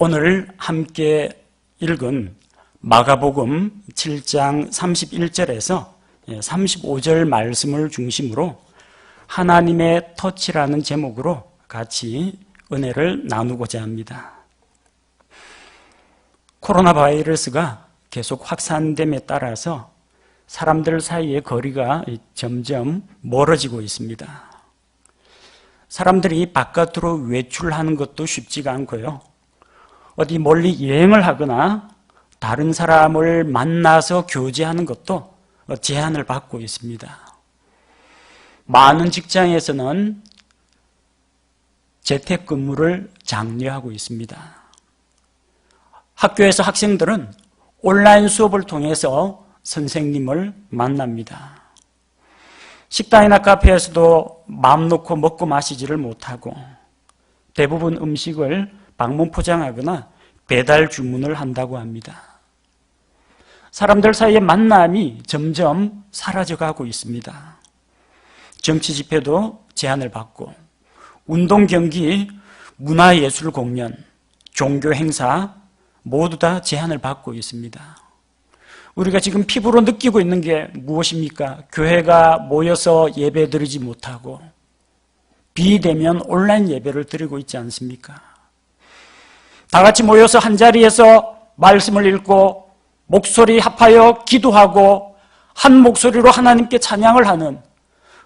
오늘 함께 읽은 마가복음 7장 31절에서 35절 말씀을 중심으로 하나님의 터치라는 제목으로 같이 은혜를 나누고자 합니다. 코로나 바이러스가 계속 확산됨에 따라서 사람들 사이의 거리가 점점 멀어지고 있습니다. 사람들이 바깥으로 외출하는 것도 쉽지가 않고요. 어디 멀리 여행을 하거나 다른 사람을 만나서 교제하는 것도 제한을 받고 있습니다. 많은 직장에서는 재택근무를 장려하고 있습니다. 학교에서 학생들은 온라인 수업을 통해서 선생님을 만납니다. 식당이나 카페에서도 마음 놓고 먹고 마시지를 못하고 대부분 음식을 방문 포장하거나 배달 주문을 한다고 합니다. 사람들 사이의 만남이 점점 사라져가고 있습니다. 정치 집회도 제한을 받고 운동 경기, 문화예술 공연, 종교 행사 모두 다 제한을 받고 있습니다. 우리가 지금 피부로 느끼고 있는 게 무엇입니까? 교회가 모여서 예배 드리지 못하고 비대면 온라인 예배를 드리고 있지 않습니까? 다 같이 모여서 한자리에서 말씀을 읽고 목소리 합하여 기도하고 한 목소리로 하나님께 찬양을 하는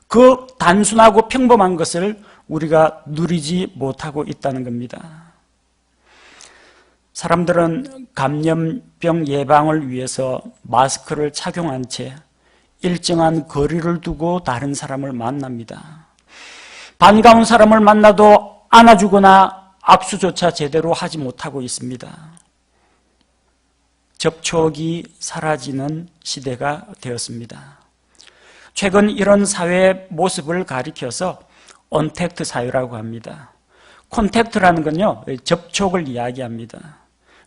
그 단순하고 평범한 것을 우리가 누리지 못하고 있다는 겁니다. 사람들은 감염병 예방을 위해서 마스크를 착용한 채 일정한 거리를 두고 다른 사람을 만납니다. 반가운 사람을 만나도 안아주거나 악수조차 제대로 하지 못하고 있습니다. 접촉이 사라지는 시대가 되었습니다. 최근 이런 사회 모습을 가리켜서 언택트 사회라고 합니다. 콘택트라는 건요, 접촉을 이야기합니다.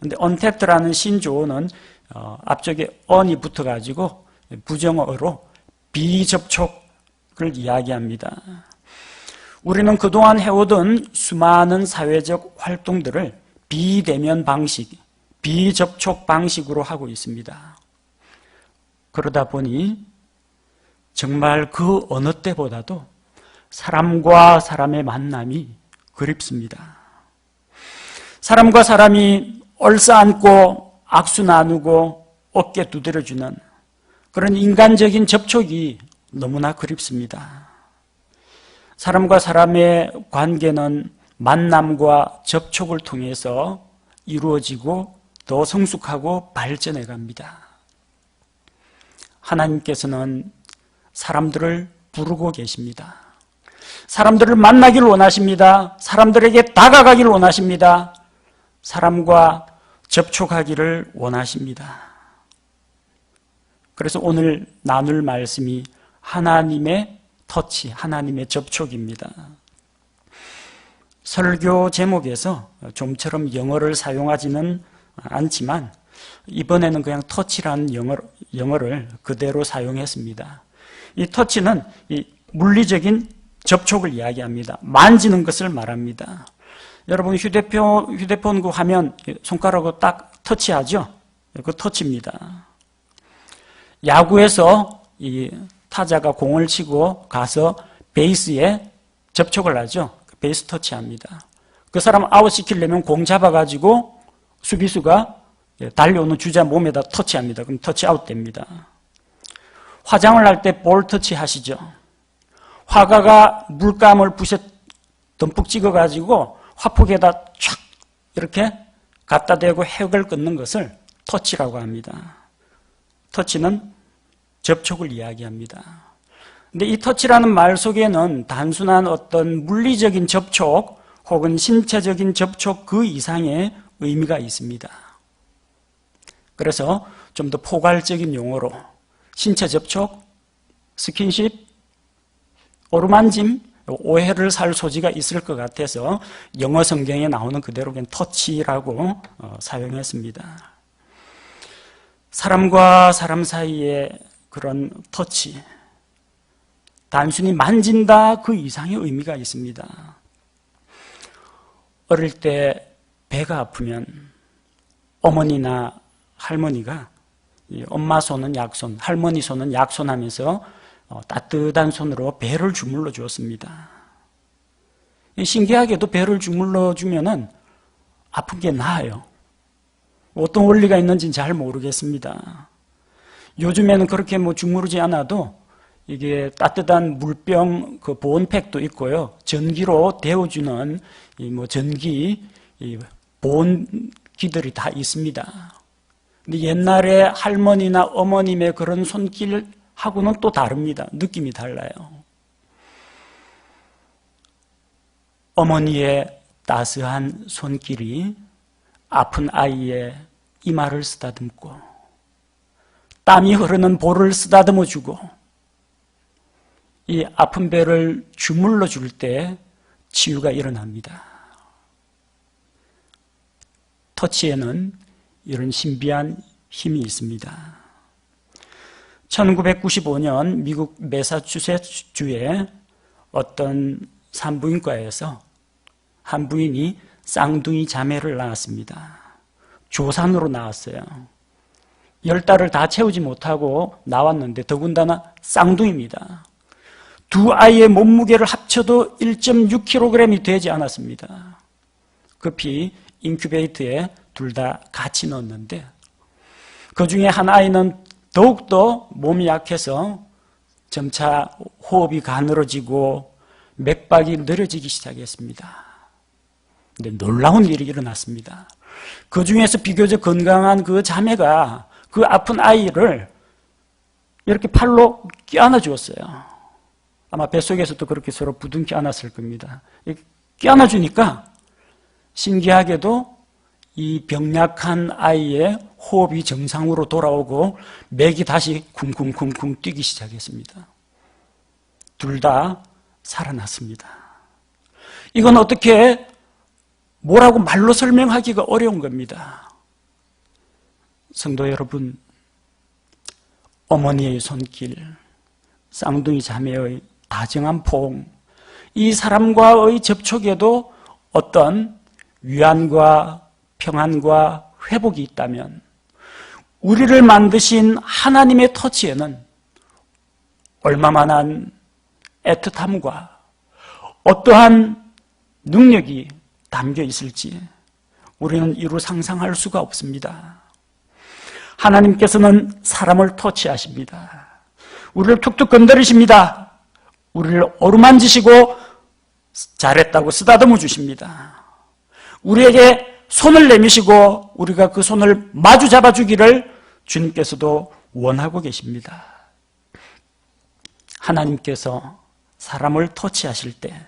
근데 언택트라는 신조어는 앞쪽에 on이 붙어가지고 부정어로 비접촉을 이야기합니다. 우리는 그동안 해오던 수많은 사회적 활동들을 비대면 방식, 비접촉 방식으로 하고 있습니다. 그러다 보니 정말 그 어느 때보다도 사람과 사람의 만남이 그립습니다. 사람과 사람이 얼싸안고 악수 나누고 어깨 두드려주는 그런 인간적인 접촉이 너무나 그립습니다. 사람과 사람의 관계는 만남과 접촉을 통해서 이루어지고 더 성숙하고 발전해 갑니다. 하나님께서는 사람들을 부르고 계십니다. 사람들을 만나기를 원하십니다. 사람들에게 다가가기를 원하십니다. 사람과 접촉하기를 원하십니다. 그래서 오늘 나눌 말씀이 하나님의 터치, 하나님의 접촉입니다. 설교 제목에서 좀처럼 영어를 사용하지는 않지만 이번에는 그냥 터치라는 영어를 그대로 사용했습니다. 이 터치는 이 물리적인 접촉을 이야기합니다. 만지는 것을 말합니다. 여러분 휴대폰 그 화면 손가락으로 딱 터치하죠? 그 터치입니다. 야구에서 이 타자가 공을 치고 가서 베이스에 접촉을 하죠. 베이스 터치합니다. 그 사람 아웃시키려면 공 잡아가지고 수비수가 달려오는 주자 몸에다 터치합니다. 그럼 터치아웃 됩니다. 화장을 할 때 볼 터치 하시죠. 화가가 물감을 붓에 듬뿍 찍어가지고 화폭에다 촥 이렇게 갖다 대고 획을 끊는 것을 터치라고 합니다. 터치는 접촉을 이야기합니다. 근데 이 터치라는 말 속에는 단순한 어떤 물리적인 접촉 혹은 신체적인 접촉 그 이상의 의미가 있습니다. 그래서 좀 더 포괄적인 용어로 신체 접촉, 스킨십, 어루만짐, 오해를 살 소지가 있을 것 같아서 영어 성경에 나오는 그대로 그냥 터치라고 사용했습니다. 사람과 사람 사이의 그런 터치, 단순히 만진다 그 이상의 의미가 있습니다. 어릴 때 배가 아프면 어머니나 할머니가 엄마 손은 약손, 할머니 손은 약손 하면서 따뜻한 손으로 배를 주물러 주었습니다. 신기하게도 배를 주물러 주면은 아픈 게 나아요. 어떤 원리가 있는지는 잘 모르겠습니다. 요즘에는 그렇게 주무르지 않아도 이게 따뜻한 물병 그 보온팩도 있고요. 전기로 데워주는 전기 보온기들이 다 있습니다. 근데 옛날에 할머니나 어머님의 그런 손길하고는 또 다릅니다. 느낌이 달라요. 어머니의 따스한 손길이 아픈 아이의 이마를 쓰다듬고 땀이 흐르는 볼을 쓰다듬어주고 이 아픈 배를 주물러 줄 때 치유가 일어납니다. 터치에는 이런 신비한 힘이 있습니다. 1995년 미국 매사추세츠주의 어떤 산부인과에서 한 부인이 쌍둥이 자매를 낳았습니다. 조산으로 낳았어요. 10달을 다 채우지 못하고 나왔는데 더군다나 쌍둥이입니다. 두 아이의 몸무게를 합쳐도 1.6kg이 되지 않았습니다. 급히 인큐베이터에 둘 다 같이 넣었는데 그 중에 한 아이는 더욱더 몸이 약해서 점차 호흡이 가늘어지고 맥박이 느려지기 시작했습니다. 근데 놀라운 일이 일어났습니다. 그 중에서 비교적 건강한 그 자매가 그 아픈 아이를 이렇게 팔로 껴안아 주었어요. 아마 뱃속에서도 그렇게 서로 부둥켜 안았을 겁니다. 껴안아 주니까 신기하게도 이 병약한 아이의 호흡이 정상으로 돌아오고 맥이 다시 쿵쿵쿵쿵 뛰기 시작했습니다. 둘 다 살아났습니다. 이건 어떻게 뭐라고 말로 설명하기가 어려운 겁니다. 성도 여러분, 어머니의 손길, 쌍둥이 자매의 다정한 포옹, 이 사람과의 접촉에도 어떤 위안과 평안과 회복이 있다면 우리를 만드신 하나님의 터치에는 얼마만한 애틋함과 어떠한 능력이 담겨 있을지 우리는 이루 상상할 수가 없습니다. 하나님께서는 사람을 터치하십니다. 우리를 툭툭 건드리십니다. 우리를 어루만지시고 잘했다고 쓰다듬어 주십니다. 우리에게 손을 내미시고 우리가 그 손을 마주 잡아주기를 주님께서도 원하고 계십니다. 하나님께서 사람을 터치하실 때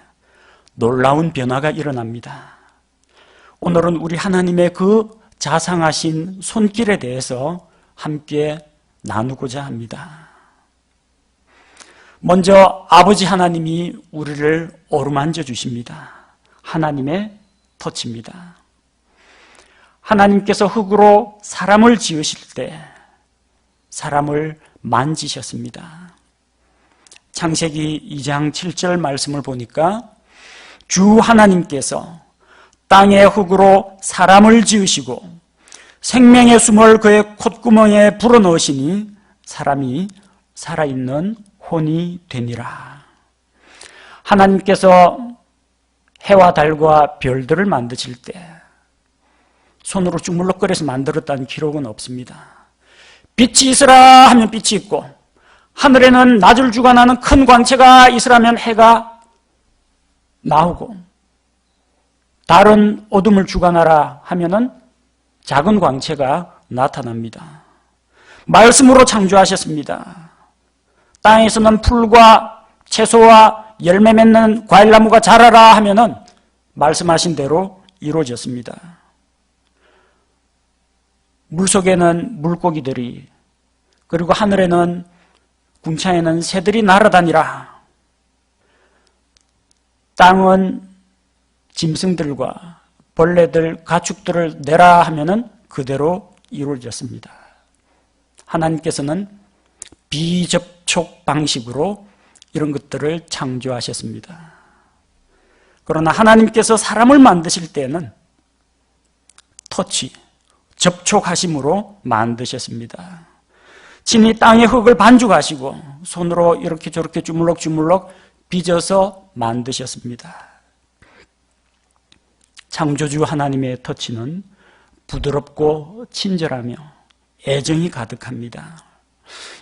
놀라운 변화가 일어납니다. 오늘은 우리 하나님의 그 자상하신 손길에 대해서 함께 나누고자 합니다. 먼저 아버지 하나님이 우리를 어루만져 주십니다. 하나님의 터치입니다. 하나님께서 흙으로 사람을 지으실 때 사람을 만지셨습니다. 창세기 2장 7절 말씀을 보니까 주 하나님께서 땅의 흙으로 사람을 지으시고 생명의 숨을 그의 콧구멍에 불어넣으시니 사람이 살아있는 혼이 되니라. 하나님께서 해와 달과 별들을 만드실 때 손으로 주물럭거려서 만들었다는 기록은 없습니다. 빛이 있으라 하면 빛이 있고 하늘에는 낮을 주관하는 큰 광채가 있으라면 해가 나오고 달은 어둠을 주관하라 하면은 작은 광채가 나타납니다. 말씀으로 창조하셨습니다. 땅에서는 풀과 채소와 열매 맺는 과일나무가 자라라 하면은 말씀하신 대로 이루어졌습니다. 물속에는 물고기들이 그리고 하늘에는 궁창에는 새들이 날아다니라. 땅은 짐승들과 벌레들, 가축들을 내라 하면은 그대로 이루어졌습니다. 하나님께서는 비접촉 방식으로 이런 것들을 창조하셨습니다. 그러나 하나님께서 사람을 만드실 때는 터치, 접촉하심으로 만드셨습니다. 친히 땅의 흙을 반죽하시고 손으로 이렇게 저렇게 주물럭주물럭 빚어서 만드셨습니다. 창조주 하나님의 터치는 부드럽고 친절하며 애정이 가득합니다.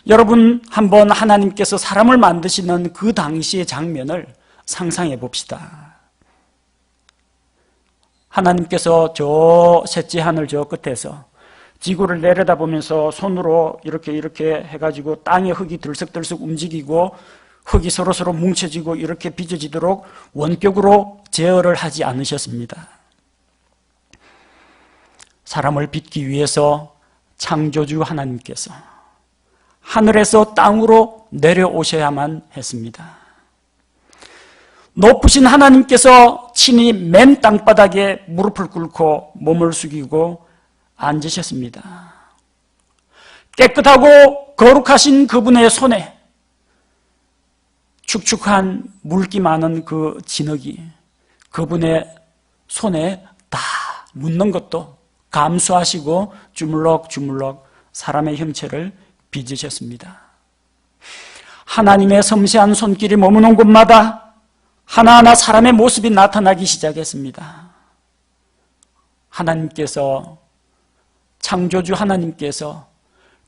여러분 한번 하나님께서 사람을 만드시는 그 당시의 장면을 상상해 봅시다. 하나님께서 저 셋째 하늘 저 끝에서 지구를 내려다보면서 손으로 이렇게 해가지고 땅의 흙이 들썩들썩 움직이고 흙이 서로서로 뭉쳐지고 이렇게 빚어지도록 원격으로 제어를 하지 않으셨습니다. 사람을 빚기 위해서 창조주 하나님께서 하늘에서 땅으로 내려오셔야만 했습니다. 높으신 하나님께서 친히 맨 땅바닥에 무릎을 꿇고 몸을 숙이고 앉으셨습니다. 깨끗하고 거룩하신 그분의 손에 축축한 물기 많은 그 진흙이 그분의 손에 다 묻는 것도 감수하시고 주물럭주물럭 사람의 형체를 빚으셨습니다. 하나님의 섬세한 손길이 머무는 곳마다 하나하나 사람의 모습이 나타나기 시작했습니다. 하나님께서, 창조주 하나님께서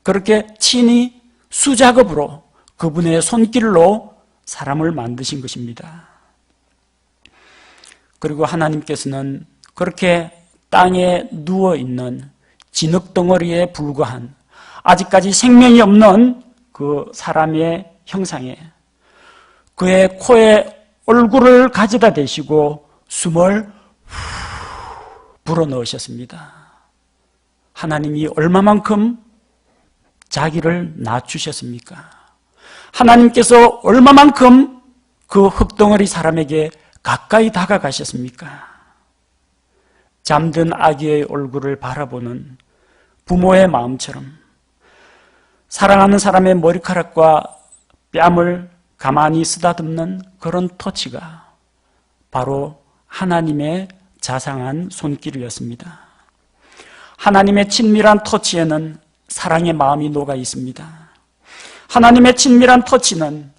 그렇게 친히 수작업으로 그분의 손길로 사람을 만드신 것입니다. 그리고 하나님께서는 그렇게 땅에 누워있는 진흙덩어리에 불과한 아직까지 생명이 없는 그 사람의 형상에 그의 코에 얼굴을 가져다 대시고 숨을 불어넣으셨습니다. 하나님이 얼마만큼 자기를 낮추셨습니까? 하나님께서 얼마만큼 그 흙덩어리 사람에게 가까이 다가가셨습니까? 잠든 아기의 얼굴을 바라보는 부모의 마음처럼 사랑하는 사람의 머리카락과 뺨을 가만히 쓰다듬는 그런 터치가 바로 하나님의 자상한 손길이었습니다. 하나님의 친밀한 터치에는 사랑의 마음이 녹아 있습니다. 하나님의 친밀한 터치는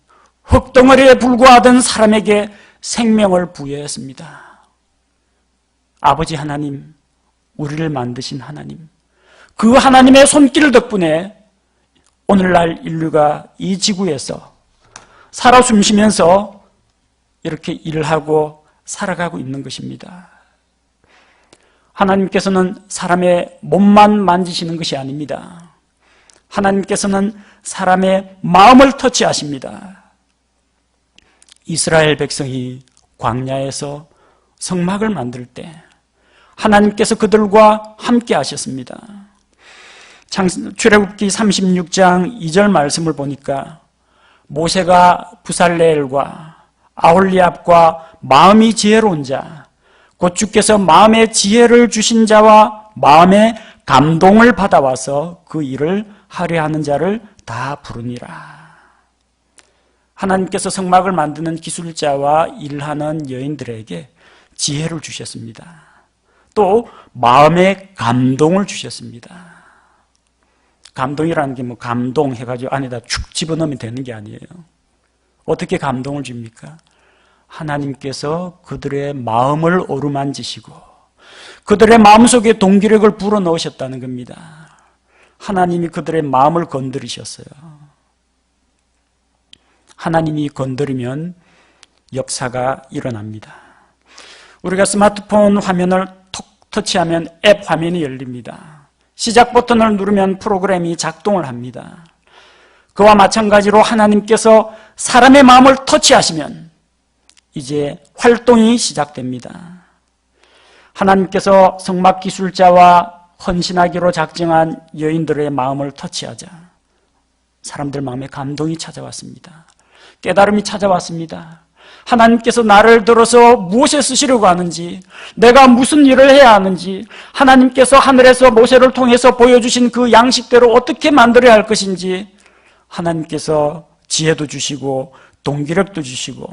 흙덩어리에 불과하던 사람에게 생명을 부여했습니다. 아버지 하나님, 우리를 만드신 하나님, 그 하나님의 손길 덕분에 오늘날 인류가 이 지구에서 살아 숨쉬면서 이렇게 일을 하고 살아가고 있는 것입니다. 하나님께서는 사람의 몸만 만지시는 것이 아닙니다. 하나님께서는 사람의 마음을 터치하십니다. 이스라엘 백성이 광야에서 성막을 만들 때 하나님께서 그들과 함께 하셨습니다. 출애굽기 36장 2절 말씀을 보니까 모세가 부살레엘과 아홀리압과 마음이 지혜로운 자, 곧 주께서 마음의 지혜를 주신 자와 마음의 감동을 받아와서 그 일을 하려 하는 자를 다 부르니라. 하나님께서 성막을 만드는 기술자와 일하는 여인들에게 지혜를 주셨습니다. 또 마음의 감동을 주셨습니다. 감동이라는 게 뭐 감동 해가지고 안에다 축 집어넣으면 되는 게 아니에요. 어떻게 감동을 줍니까? 하나님께서 그들의 마음을 어루만지시고 그들의 마음속에 동기력을 불어넣으셨다는 겁니다. 하나님이 그들의 마음을 건드리셨어요. 하나님이 건드리면 역사가 일어납니다. 우리가 스마트폰 화면을 톡 터치하면 앱 화면이 열립니다. 시작 버튼을 누르면 프로그램이 작동을 합니다. 그와 마찬가지로 하나님께서 사람의 마음을 터치하시면 이제 활동이 시작됩니다. 하나님께서 성막 기술자와 헌신하기로 작정한 여인들의 마음을 터치하자 사람들 마음에 감동이 찾아왔습니다. 깨달음이 찾아왔습니다. 하나님께서 나를 들어서 무엇에 쓰시려고 하는지, 내가 무슨 일을 해야 하는지, 하나님께서 하늘에서 모세를 통해서 보여주신 그 양식대로 어떻게 만들어야 할 것인지 하나님께서 지혜도 주시고 동기력도 주시고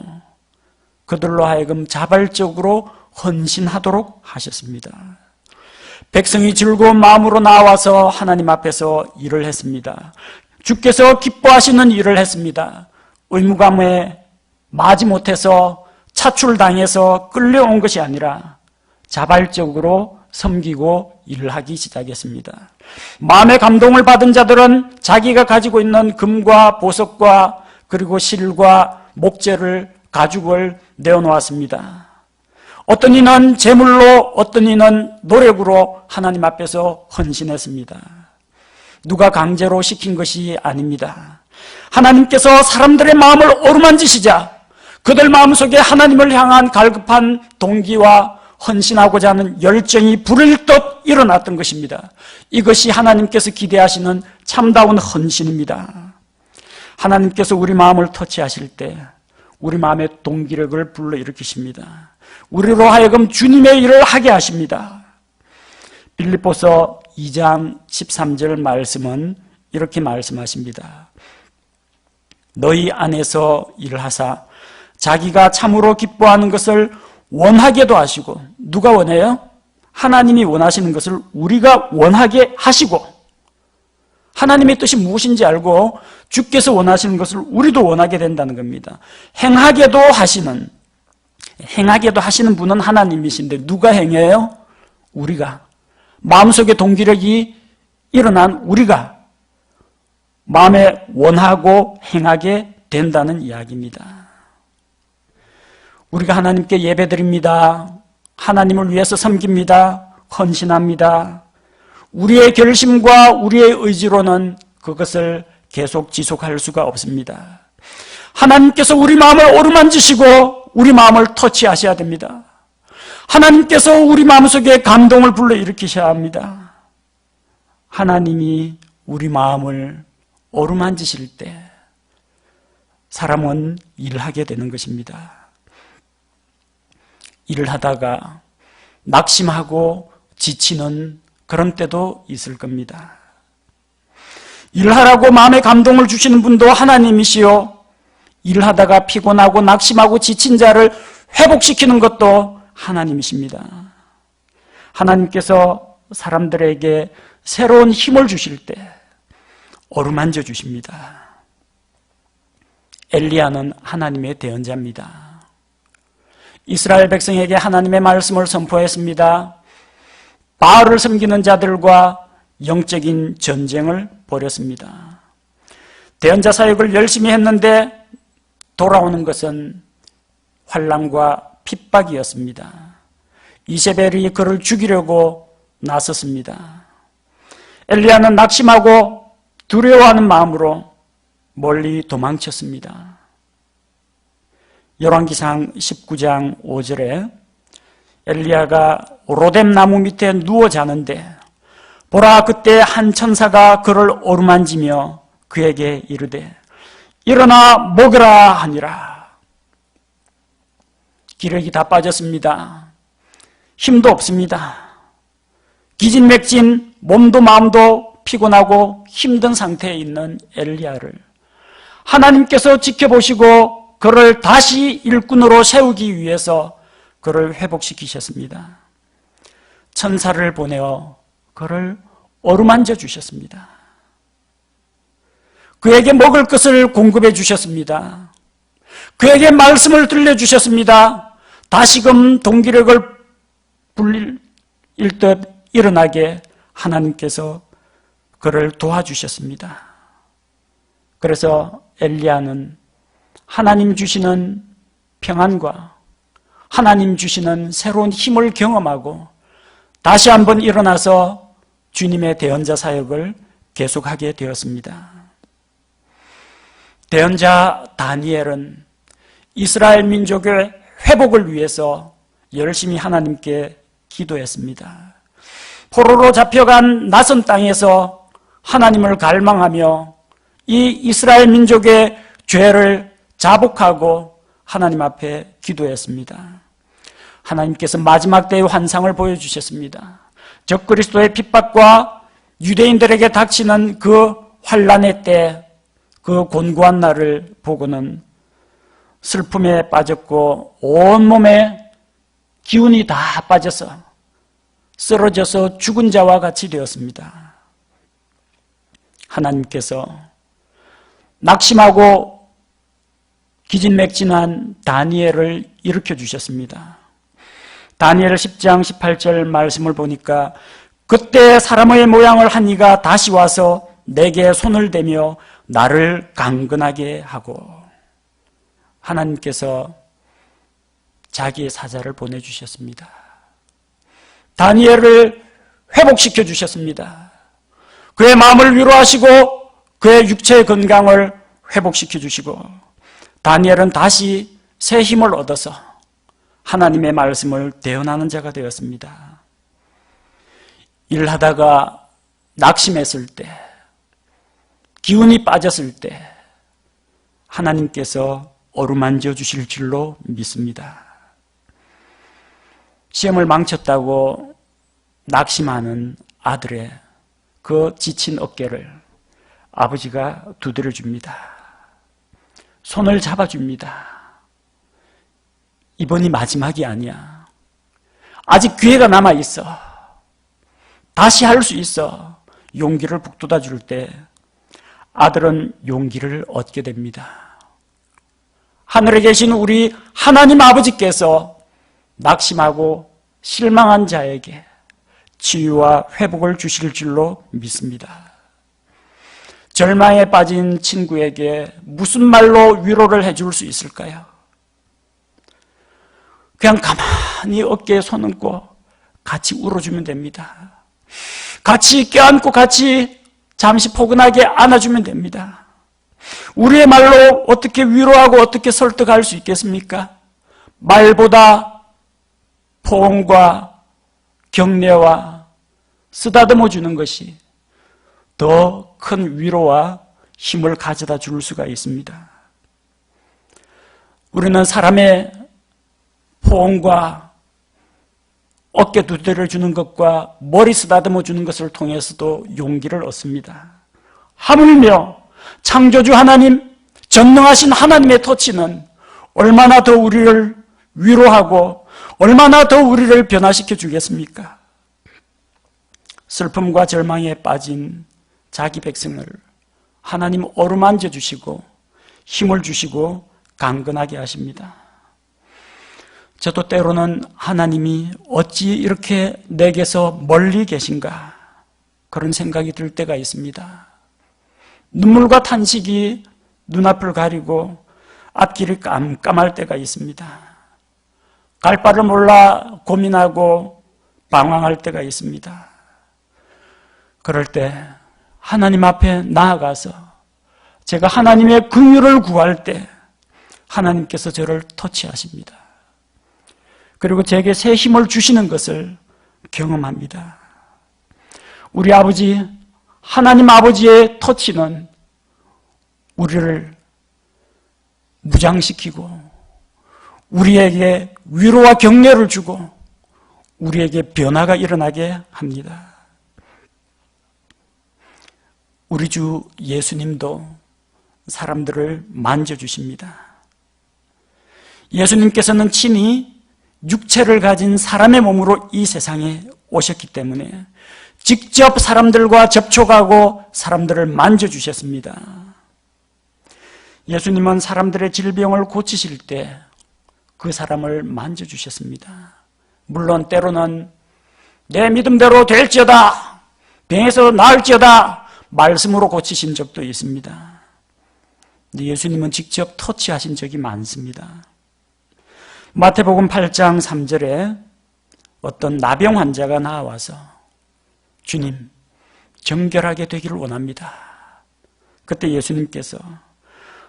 그들로 하여금 자발적으로 헌신하도록 하셨습니다. 백성이 즐거운 마음으로 나와서 하나님 앞에서 일을 했습니다. 주께서 기뻐하시는 일을 했습니다. 의무감에 마지못해서 차출당해서 끌려온 것이 아니라 자발적으로 섬기고 일을 하기 시작했습니다. 마음의 감동을 받은 자들은 자기가 가지고 있는 금과 보석과 그리고 실과 목재를 가죽을 내어놓았습니다. 어떤 이는 제물로, 어떤 이는 노력으로 하나님 앞에서 헌신했습니다. 누가 강제로 시킨 것이 아닙니다. 하나님께서 사람들의 마음을 어루만지시자 그들 마음속에 하나님을 향한 갈급한 동기와 헌신하고자 하는 열정이 불을 듯 일어났던 것입니다. 이것이 하나님께서 기대하시는 참다운 헌신입니다. 하나님께서 우리 마음을 터치하실 때 우리 마음의 동기력을 불러일으키십니다. 우리로 하여금 주님의 일을 하게 하십니다. 빌립보서 2장 13절 말씀은 이렇게 말씀하십니다. 너희 안에서 일하사 자기가 참으로 기뻐하는 것을 원하게도 하시고, 누가 원해요? 하나님이 원하시는 것을 우리가 원하게 하시고, 하나님의 뜻이 무엇인지 알고 주께서 원하시는 것을 우리도 원하게 된다는 겁니다. 행하게도 하시는 분은 하나님이신데 누가 행해요? 우리가. 마음속에 동기력이 일어난 우리가 마음에 원하고 행하게 된다는 이야기입니다. 우리가 하나님께 예배드립니다. 하나님을 위해서 섬깁니다. 헌신합니다. 우리의 결심과 우리의 의지로는 그것을 계속 지속할 수가 없습니다. 하나님께서 우리 마음을 어루만지시고 우리 마음을 터치하셔야 됩니다. 하나님께서 우리 마음속에 감동을 불러일으키셔야 합니다. 하나님이 우리 마음을 어루만지실 때 사람은 일하게 되는 것입니다. 일을 하다가 낙심하고 지치는 그런 때도 있을 겁니다. 일하라고 마음에 감동을 주시는 분도 하나님이시요, 일하다가 피곤하고 낙심하고 지친 자를 회복시키는 것도 하나님이십니다. 하나님께서 사람들에게 새로운 힘을 주실 때 어루만져 주십니다. 엘리야는 하나님의 대언자입니다. 이스라엘 백성에게 하나님의 말씀을 선포했습니다. 바알을 섬기는 자들과 영적인 전쟁을 벌였습니다. 대언자 사역을 열심히 했는데 돌아오는 것은 환난과 핍박이었습니다. 이세벨이 그를 죽이려고 나섰습니다. 엘리야는 낙심하고 두려워하는 마음으로 멀리 도망쳤습니다. 열왕기상 19장 5절에 엘리야가 로뎀 나무 밑에 누워 자는데 보라, 그때 한 천사가 그를 어루만지며 그에게 이르되 일어나 먹으라 하니라. 기력이 다 빠졌습니다. 힘도 없습니다. 기진맥진, 몸도 마음도 피곤하고 힘든 상태에 있는 엘리야를 하나님께서 지켜보시고 그를 다시 일꾼으로 세우기 위해서 그를 회복시키셨습니다. 천사를 보내어 그를 어루만져 주셨습니다. 그에게 먹을 것을 공급해 주셨습니다. 그에게 말씀을 들려주셨습니다. 다시금 동기력을 불릴 듯 일어나게 하나님께서 그를 도와주셨습니다. 그래서 엘리야는 하나님 주시는 평안과 하나님 주시는 새로운 힘을 경험하고 다시 한번 일어나서 주님의 대언자 사역을 계속하게 되었습니다. 대언자 다니엘은 이스라엘 민족의 회복을 위해서 열심히 하나님께 기도했습니다. 포로로 잡혀간 낯선 땅에서 하나님을 갈망하며 이 이스라엘 민족의 죄를 자복하고 하나님 앞에 기도했습니다. 하나님께서 마지막 때의 환상을 보여주셨습니다. 적그리스도의 핍박과 유대인들에게 닥치는 그 환난의 때, 그 곤고한 날을 보고는 슬픔에 빠졌고 온몸에 기운이 다 빠져서 쓰러져서 죽은 자와 같이 되었습니다. 하나님께서 낙심하고 기진맥진한 다니엘을 일으켜 주셨습니다. 다니엘 10장 18절 말씀을 보니까 그때 사람의 모양을 한 이가 다시 와서 내게 손을 대며 나를 강건하게 하고, 하나님께서 자기의 사자를 보내주셨습니다. 다니엘을 회복시켜 주셨습니다. 그의 마음을 위로하시고 그의 육체의 건강을 회복시켜 주시고, 다니엘은 다시 새 힘을 얻어서 하나님의 말씀을 대언하는 자가 되었습니다. 일하다가 낙심했을 때, 기운이 빠졌을 때 하나님께서 어루만져 주실 줄로 믿습니다. 시험을 망쳤다고 낙심하는 아들의 그 지친 어깨를 아버지가 두드려 줍니다. 손을 잡아줍니다. 이번이 마지막이 아니야. 아직 기회가 남아있어. 다시 할 수 있어. 용기를 북돋아 줄 때 아들은 용기를 얻게 됩니다. 하늘에 계신 우리 하나님 아버지께서 낙심하고 실망한 자에게 치유와 회복을 주실 줄로 믿습니다. 절망에 빠진 친구에게 무슨 말로 위로를 해줄 수 있을까요? 그냥 가만히 어깨에 손 얹고 같이 울어주면 됩니다. 같이 껴안고 같이 잠시 포근하게 안아주면 됩니다. 우리의 말로 어떻게 위로하고 어떻게 설득할 수 있겠습니까? 말보다 포옹과 격려와 쓰다듬어 주는 것이 더 큰 위로와 힘을 가져다 줄 수가 있습니다. 우리는 사람의 포옹과 어깨 두드려 주는 것과 머리 쓰다듬어 주는 것을 통해서도 용기를 얻습니다. 하물며 창조주 하나님, 전능하신 하나님의 터치는 얼마나 더 우리를 위로하고 얼마나 더 우리를 변화시켜 주겠습니까? 슬픔과 절망에 빠진 자기 백성을 하나님 어루만져 주시고 힘을 주시고 강건하게 하십니다. 저도 때로는 하나님이 어찌 이렇게 내게서 멀리 계신가 그런 생각이 들 때가 있습니다. 눈물과 탄식이 눈앞을 가리고 앞길이 깜깜할 때가 있습니다. 갈 바를 몰라 고민하고 방황할 때가 있습니다. 그럴 때 하나님 앞에 나아가서 제가 하나님의 긍휼을 구할 때 하나님께서 저를 터치하십니다. 그리고 제게 새 힘을 주시는 것을 경험합니다. 우리 아버지, 하나님 아버지의 터치는 우리를 무장시키고 우리에게 위로와 격려를 주고 우리에게 변화가 일어나게 합니다. 우리 주 예수님도 사람들을 만져주십니다. 예수님께서는 친히 육체를 가진 사람의 몸으로 이 세상에 오셨기 때문에 직접 사람들과 접촉하고 사람들을 만져주셨습니다. 예수님은 사람들의 질병을 고치실 때 그 사람을 만져주셨습니다. 물론 때로는 내 믿음대로 될지어다, 병에서 나을지어다 말씀으로 고치신 적도 있습니다. 근데 예수님은 직접 터치하신 적이 많습니다. 마태복음 8장 3절에 어떤 나병 환자가 나와서 주님, 정결하게 되기를 원합니다. 그때 예수님께서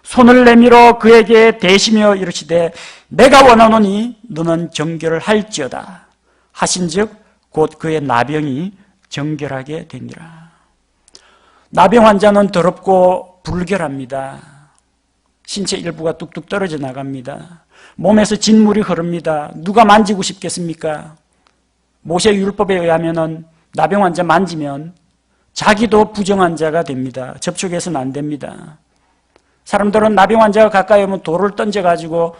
손을 내밀어 그에게 대시며 이르시되 내가 원하노니 너는 정결을 할지어다 하신즉 곧 그의 나병이 정결하게 되니라. 나병 환자는 더럽고 불결합니다. 신체 일부가 뚝뚝 떨어져 나갑니다. 몸에서 진물이 흐릅니다. 누가 만지고 싶겠습니까? 모세 율법에 의하면 나병 환자 만지면 자기도 부정한 자가 됩니다. 접촉해서는 안 됩니다. 사람들은 나병 환자가 가까이 오면 돌을 던져가지고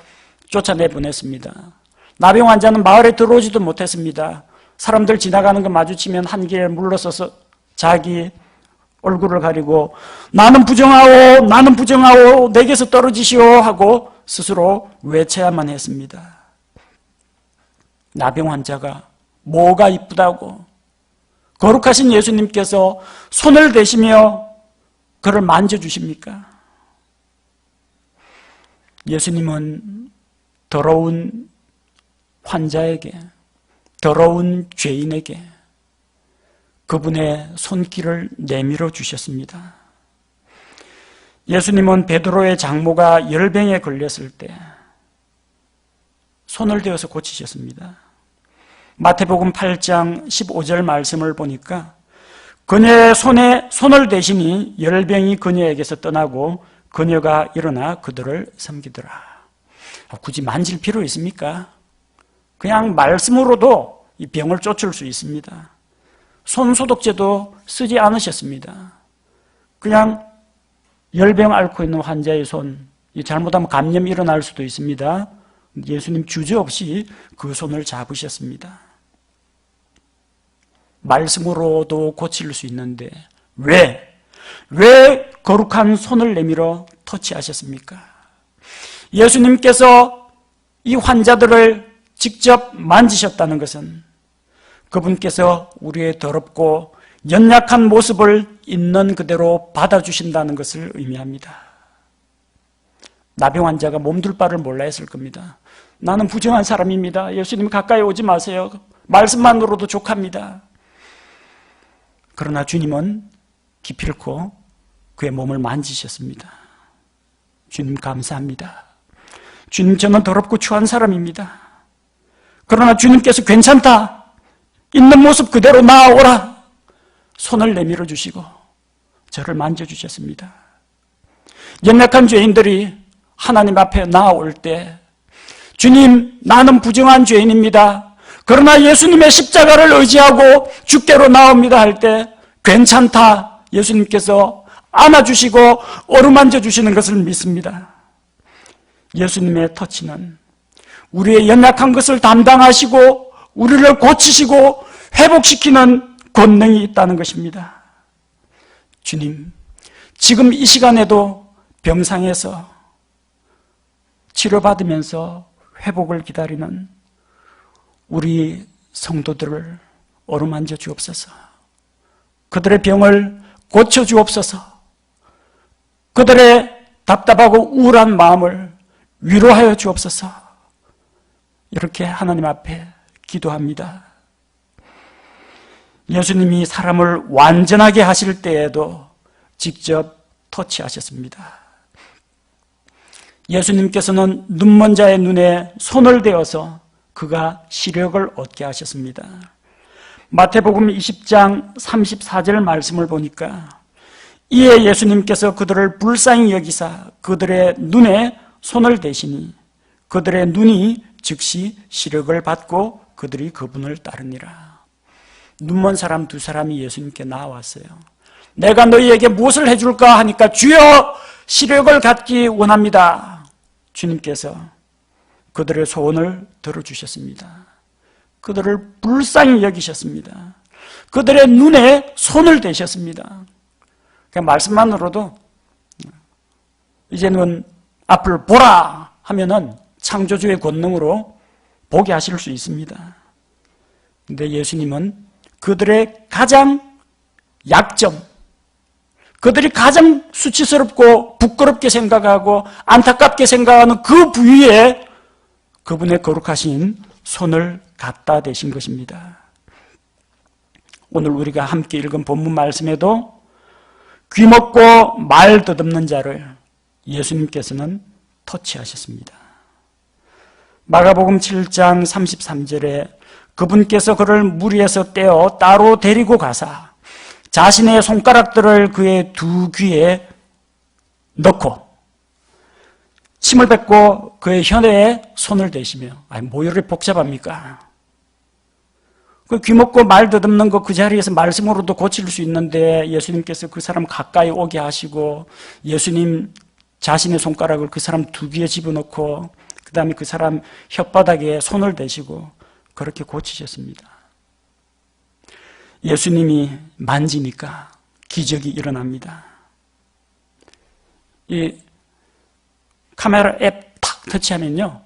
쫓아내보냈습니다. 나병 환자는 마을에 들어오지도 못했습니다. 사람들 지나가는 거 마주치면 한 길에 물러서서 자기 얼굴을 가리고 나는 부정하오 내게서 떨어지시오 하고 스스로 외쳐야만 했습니다. 나병 환자가 뭐가 이쁘다고 거룩하신 예수님께서 손을 대시며 그를 만져주십니까? 예수님은 더러운 환자에게, 더러운 죄인에게 그분의 손길을 내밀어 주셨습니다. 예수님은 베드로의 장모가 열병에 걸렸을 때 손을 대어서 고치셨습니다. 마태복음 8장 15절 말씀을 보니까 그녀의 손에 손을 대시니 열병이 그녀에게서 떠나고 그녀가 일어나 그들을 섬기더라. 굳이 만질 필요 있습니까? 그냥 말씀으로도 이 병을 쫓을 수 있습니다. 손 소독제도 쓰지 않으셨습니다. 그냥 열병 앓고 있는 환자의 손, 잘못하면 감염이 일어날 수도 있습니다. 예수님 주저없이 그 손을 잡으셨습니다. 말씀으로도 고칠 수 있는데 왜 거룩한 손을 내밀어 터치하셨습니까? 예수님께서 이 환자들을 직접 만지셨다는 것은 그분께서 우리의 더럽고 연약한 모습을 있는 그대로 받아주신다는 것을 의미합니다. 나병 환자가 몸둘 바를 몰라 했을 겁니다. 나는 부정한 사람입니다. 예수님 가까이 오지 마세요. 말씀만으로도 족합니다. 그러나 주님은 기필코 그의 몸을 만지셨습니다. 주님 감사합니다. 주님 저는 더럽고 추한 사람입니다. 그러나 주님께서 괜찮다. 있는 모습 그대로 나아오라. 손을 내밀어 주시고 저를 만져주셨습니다. 연약한 죄인들이 하나님 앞에 나아올 때 주님 나는 부정한 죄인입니다. 그러나 예수님의 십자가를 의지하고 주께로 나옵니다 할 때 괜찮다. 예수님께서 안아주시고 어루만져 주시는 것을 믿습니다. 예수님의 터치는 우리의 연약한 것을 담당하시고 우리를 고치시고 회복시키는 권능이 있다는 것입니다. 주님, 지금 이 시간에도 병상에서 치료받으면서 회복을 기다리는 우리 성도들을 어루만져 주옵소서. 그들의 병을 고쳐 주옵소서. 그들의 답답하고 우울한 마음을 위로하여 주옵소서. 이렇게 하나님 앞에 기도합니다. 예수님이 사람을 완전하게 하실 때에도 직접 터치하셨습니다. 예수님께서는 눈먼 자의 눈에 손을 대어서 그가 시력을 얻게 하셨습니다. 마태복음 20장 34절 말씀을 보니까 이에 예수님께서 그들을 불쌍히 여기사 그들의 눈에 손을 대시니 그들의 눈이 즉시 시력을 받고 그들이 그분을 따르니라. 눈먼 사람 두 사람이 예수님께 나왔어요. 내가 너희에게 무엇을 해줄까 하니까 주여 시력을 갖기 원합니다. 주님께서 그들의 소원을 들어주셨습니다. 그들을 불쌍히 여기셨습니다. 그들의 눈에 손을 대셨습니다. 그 말씀만으로도 이제는 앞을 보라 하면은 창조주의 권능으로 보게 하실 수 있습니다. 근데 예수님은 그들의 가장 약점, 그들이 가장 수치스럽고 부끄럽게 생각하고 안타깝게 생각하는 그 부위에 그분의 거룩하신 손을 갖다 대신 것입니다. 오늘 우리가 함께 읽은 본문 말씀에도 귀먹고 말 더듬는 자를 예수님께서는 터치하셨습니다. 마가복음 7장 33절에 그분께서 그를 무리에서 떼어 따로 데리고 가사 자신의 손가락들을 그의 두 귀에 넣고 침을 뱉고 그의 혀내에 손을 대시며 뭐 이렇게 복잡합니까? 그 귀먹고 말 더듬는 거 그 자리에서 말씀으로도 고칠 수 있는데 예수님께서 그 사람 가까이 오게 하시고 예수님 자신의 손가락을 그 사람 두 귀에 집어넣고 그 다음에 그 사람 혓바닥에 손을 대시고 그렇게 고치셨습니다. 예수님이 만지니까 기적이 일어납니다. 이 카메라 앱 탁 터치하면요,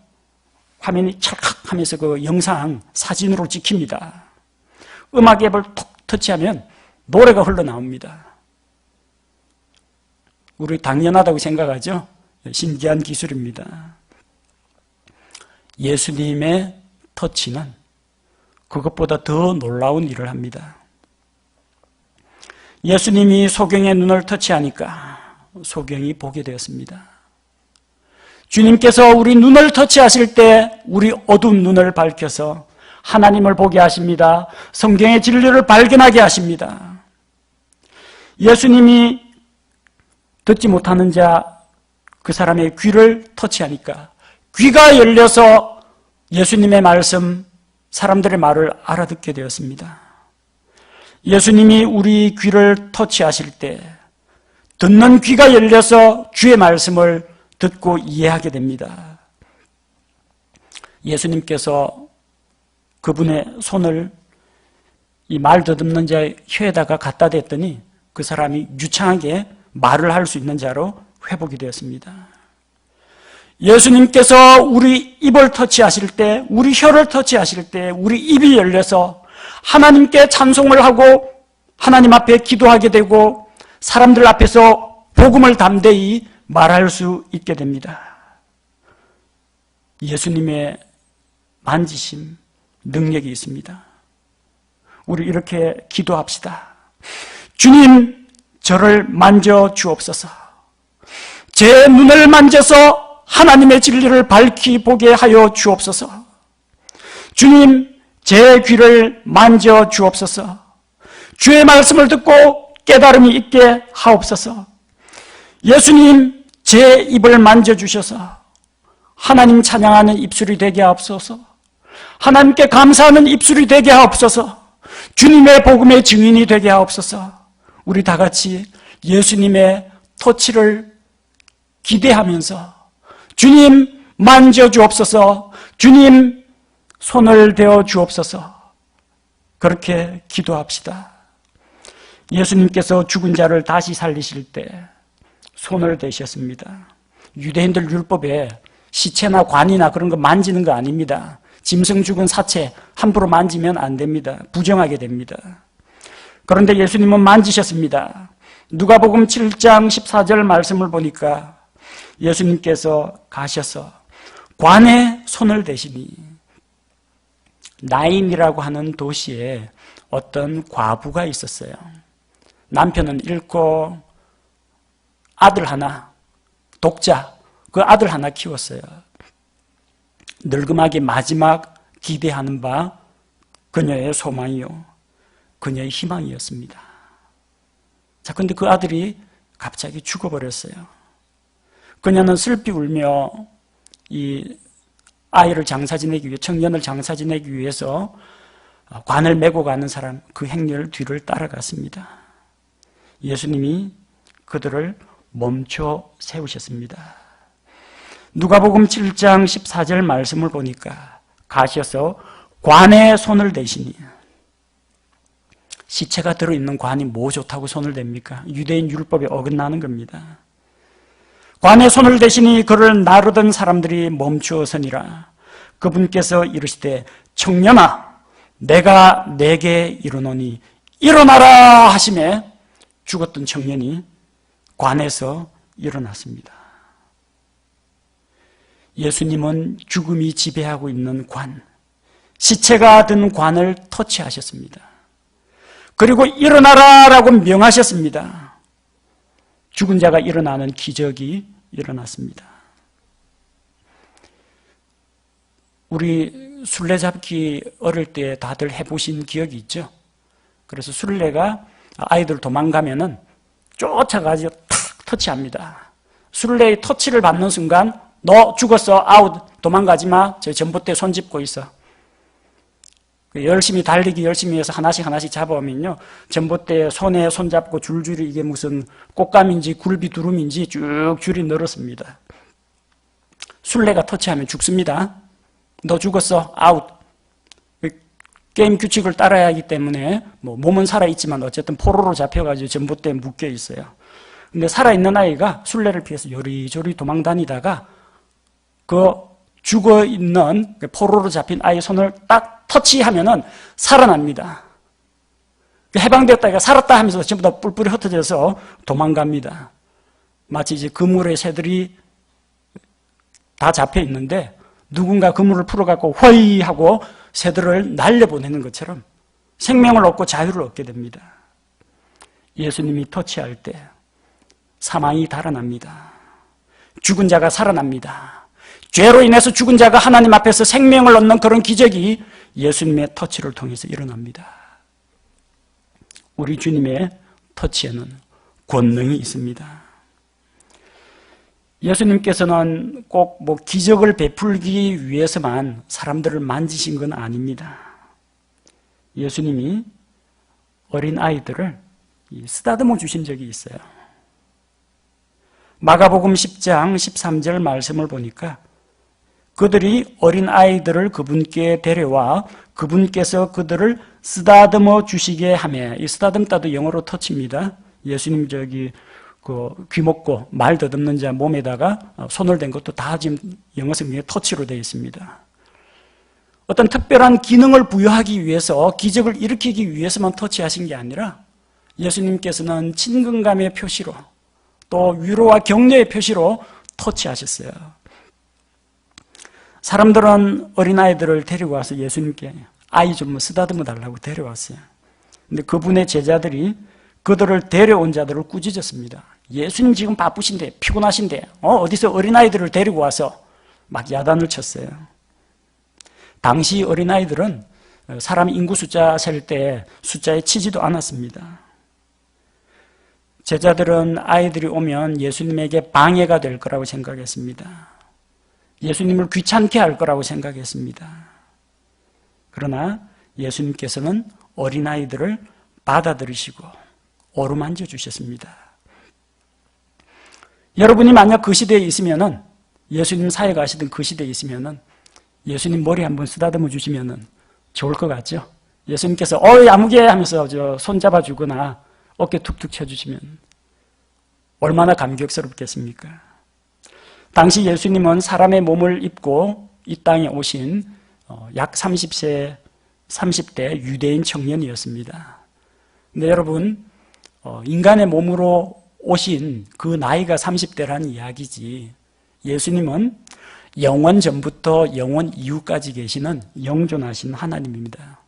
화면이 찰칵하면서 그 영상 사진으로 찍힙니다. 음악 앱을 톡 터치하면 노래가 흘러나옵니다. 우리 당연하다고 생각하죠? 신기한 기술입니다. 예수님의 터치는 그것보다 더 놀라운 일을 합니다. 예수님이 소경의 눈을 터치하니까 소경이 보게 되었습니다. 주님께서 우리 눈을 터치하실 때 우리 어두운 눈을 밝혀서 하나님을 보게 하십니다. 성경의 진리를 발견하게 하십니다. 예수님이 듣지 못하는 자, 그 사람의 귀를 터치하니까 귀가 열려서 예수님의 말씀, 사람들의 말을 알아듣게 되었습니다. 예수님이 우리 귀를 터치하실 때 듣는 귀가 열려서 주의 말씀을 듣고 이해하게 됩니다. 예수님께서 그분의 손을 이 말 더듬는 자의 혀에다가 갖다 댔더니 그 사람이 유창하게 말을 할 수 있는 자로 회복이 되었습니다. 예수님께서 우리 입을 터치하실 때, 우리 혀를 터치하실 때 우리 입이 열려서 하나님께 찬송을 하고 하나님 앞에 기도하게 되고 사람들 앞에서 복음을 담대히 말할 수 있게 됩니다. 예수님의 만지심, 능력이 있습니다. 우리 이렇게 기도합시다. 주님, 저를 만져 주옵소서. 제 눈을 만져서 하나님의 진리를 밝히 보게 하여 주옵소서. 주님, 제 귀를 만져 주옵소서. 주의 말씀을 듣고 깨달음이 있게 하옵소서. 예수님, 제 입을 만져주셔서 하나님 찬양하는 입술이 되게 하옵소서. 하나님께 감사하는 입술이 되게 하옵소서. 주님의 복음의 증인이 되게 하옵소서. 우리 다 같이 예수님의 터치를 기대하면서 주님 만져주옵소서, 주님 손을 대어 주옵소서, 그렇게 기도합시다. 예수님께서 죽은 자를 다시 살리실 때 손을 대셨습니다. 유대인들 율법에 시체나 관이나 그런 거 만지는 거 아닙니다. 짐승 죽은 사체 함부로 만지면 안 됩니다. 부정하게 됩니다. 그런데 예수님은 만지셨습니다. 누가복음 7장 14절 말씀을 보니까 예수님께서 가셔서 관에 손을 대시니 나인이라고 하는 도시에 어떤 과부가 있었어요. 남편은 잃고 아들 하나, 독자, 그 아들 하나 키웠어요. 늙음하게 마지막 기대하는 바 그녀의 소망이요, 그녀의 희망이었습니다. 자, 근데 그 아들이 갑자기 죽어버렸어요. 그녀는 슬피 울며 이 아이를 장사 지내기 위해, 청년을 장사 지내기 위해서 관을 메고 가는 사람, 그 행렬 뒤를 따라갔습니다. 예수님이 그들을 멈춰 세우셨습니다. 누가복음 7장 14절 말씀을 보니까 가셔서 관에 손을 대시니, 시체가 들어있는 관이 뭐 좋다고 손을 댑니까? 유대인 율법에 어긋나는 겁니다. 관에 손을 대시니 그를 나르던 사람들이 멈추어 서니라. 그분께서 이르시되 청년아, 내가 네게 이르노니 일어나라 하시매 죽었던 청년이 관에서 일어났습니다. 예수님은 죽음이 지배하고 있는 관, 시체가 든 관을 터치하셨습니다. 그리고 일어나라라고 명하셨습니다. 죽은 자가 일어나는 기적이 일어났습니다. 우리 술래잡기 어릴 때 다들 해보신 기억이 있죠? 그래서 술래가 아이들 도망가면은 쫓아가지고 탁 터치합니다. 술래의 터치를 받는 순간 너 죽었어, 아웃, 도망가지 마, 저 전봇대 손 짚고 있어. 열심히 달리기 열심히 해서 하나씩 잡아오면요, 전봇대에 손에 손 잡고 줄줄이 이게 무슨 꽃감인지 굴비 두름인지 쭉 줄이 늘었습니다. 술래가 터치하면 죽습니다. 너 죽었어, 아웃. 게임 규칙을 따라야 하기 때문에 몸은 살아있지만 어쨌든 포로로 잡혀가지고 전봇대에 묶여 있어요. 근데 살아있는 아이가 술래를 피해서 요리조리 도망다니다가 그 죽어있는 포로로 잡힌 아이의 손을 딱 터치하면은 살아납니다. 해방되었다가 살았다 하면서 전부 다 뿔뿔이 흩어져서 도망갑니다. 마치 이제 그물에 새들이 다 잡혀 있는데 누군가 그물을 풀어갖고 허이 하고 새들을 날려보내는 것처럼 생명을 얻고 자유를 얻게 됩니다. 예수님이 터치할 때 사망이 달아납니다. 죽은 자가 살아납니다. 죄로 인해서 죽은 자가 하나님 앞에서 생명을 얻는 그런 기적이 예수님의 터치를 통해서 일어납니다. 우리 주님의 터치에는 권능이 있습니다. 예수님께서는 꼭 기적을 베풀기 위해서만 사람들을 만지신 건 아닙니다. 예수님이 어린 아이들을 쓰다듬어 주신 적이 있어요. 마가복음 10장 13절 말씀을 보니까 그들이 어린 아이들을 그분께 데려와 그분께서 그들을 쓰다듬어 주시게 하며, 이 쓰다듬다도 영어로 터치입니다. 예수님 귀 먹고 말 더듬는 자 몸에다가 손을 댄 것도 다 지금 영어 성경에 터치로 되어 있습니다. 어떤 특별한 기능을 부여하기 위해서, 기적을 일으키기 위해서만 터치하신 게 아니라 예수님께서는 친근감의 표시로 또 위로와 격려의 표시로 터치하셨어요. 사람들은 어린아이들을 데리고 와서 예수님께 아이 좀 쓰다듬어 달라고 데려왔어요. 근데 그분의 제자들이 그들을 데려온 자들을 꾸짖었습니다. 예수님 지금 바쁘신데, 피곤하신데 어디서 어린아이들을 데리고 와서 막 야단을 쳤어요. 당시 어린아이들은 사람 인구 숫자 셀 때 숫자에 치지도 않았습니다. 제자들은 아이들이 오면 예수님에게 방해가 될 거라고 생각했습니다. 예수님을 귀찮게 할 거라고 생각했습니다. 그러나 예수님께서는 어린아이들을 받아들이시고 어루만져 주셨습니다. 여러분이 만약 그 시대에 있으면은, 예수님 사회 가시던 그 시대에 있으면은 예수님 머리 한번 쓰다듬어 주시면은 좋을 것 같죠? 예수님께서 야무게 하면서 손 잡아주거나 어깨 툭툭 쳐주시면 얼마나 감격스럽겠습니까? 당시 예수님은 사람의 몸을 입고 이 땅에 오신 약 30대 유대인 청년이었습니다. 근데 여러분, 인간의 몸으로 오신 그 나이가 30대라는 이야기지, 예수님은 영원 전부터 영원 이후까지 계시는 영존하신 하나님입니다.